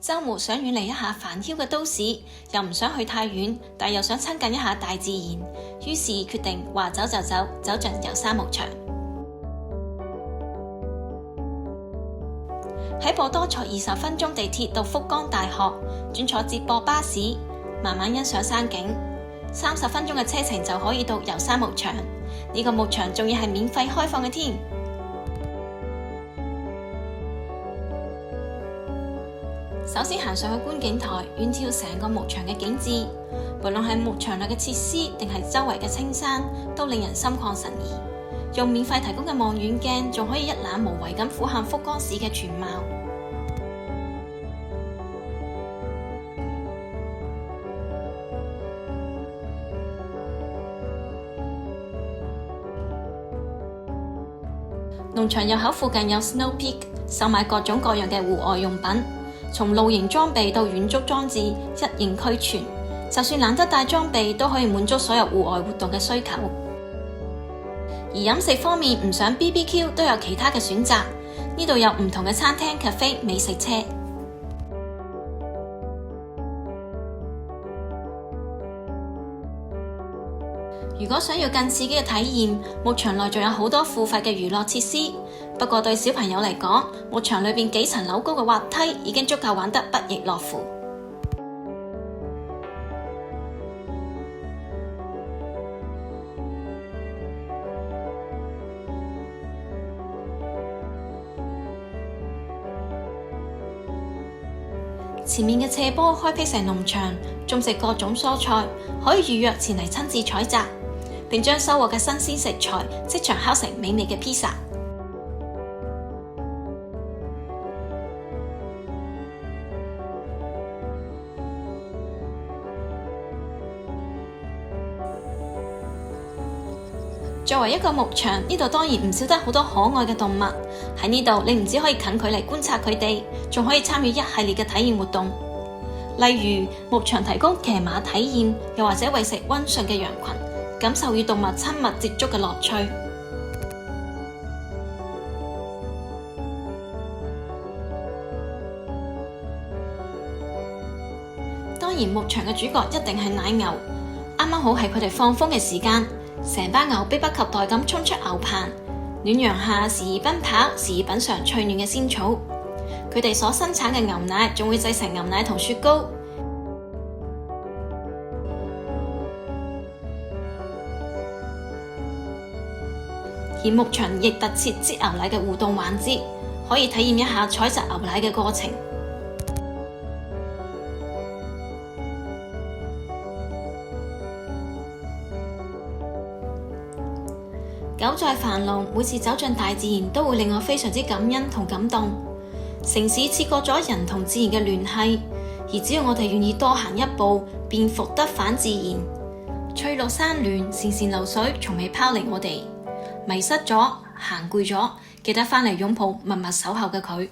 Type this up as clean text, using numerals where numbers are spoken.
周末想遠離一下煩囂嘅都市，又唔想去太遠，但又想親近一下大自然，於是決定話走就走，走進遊山牧場。喺播多坐20分鐘地鐵到福岡大學，轉坐接駁巴士，慢慢欣賞山景。30分鐘嘅車程就可以到遊山牧場，呢個牧場仲要係免費開放嘅添。首先行上去觀景台，遠眺成個牧場嘅景致，無論係牧場內嘅設施定係周圍嘅青山，都令人心曠神怡。用免費提供嘅望遠鏡，仲可以一覽無遺咁俯瞰福岡市嘅全貌。農場入口附近有 Snow Peak， 售賣各種各樣嘅戶外用品。從露營裝備到遠足裝置，一應俱全。就算懶得帶裝備，都可以滿足所有戶外活動嘅需求。而飲食方面，唔想 BBQ 都有其他嘅選擇。呢度有唔同嘅餐廳、cafe、美食車。如果想要更刺激嘅體驗，牧場內仲有好多付費嘅娛樂設施。不過對小朋友嚟講，牧場裏邊幾層樓高嘅滑梯已經足夠玩得不亦樂乎。前面嘅斜坡開闢成農場，種植各種蔬菜，可以預約前嚟親自採摘，並將收穫嘅新鮮食材即場烤成美味嘅披薩。作為一個牧場，呢度當然唔少得好多可愛嘅動物。喺呢度，你唔只可以近距離觀察佢哋，仲可以參與一系列嘅體驗活動。例如，牧場提供騎馬體驗，又或者餵食溫順嘅羊群，感受與動物親密接觸嘅樂趣。當然，牧場嘅主角一定係奶牛，啱啱好係佢哋放風嘅時間。成班牛迫不及待咁衝出牛棚，暖陽下時而奔跑，時而品嘗脆嫩嘅鮮草。佢哋所生產嘅牛奶仲會製成牛奶同雪糕。而牧場亦特設擠牛奶嘅互動環節，可以體驗一下採集牛奶嘅過程。久在繁忙，每次走進大自然都會令我非常之感恩同感動。城市切割咗人同自然嘅聯繫，而只要我哋願意多行一步，便復得返自然。翠綠山巒，潺潺流水，從未拋離我哋。迷失咗，行攰咗，記得返嚟擁抱默默守候嘅佢。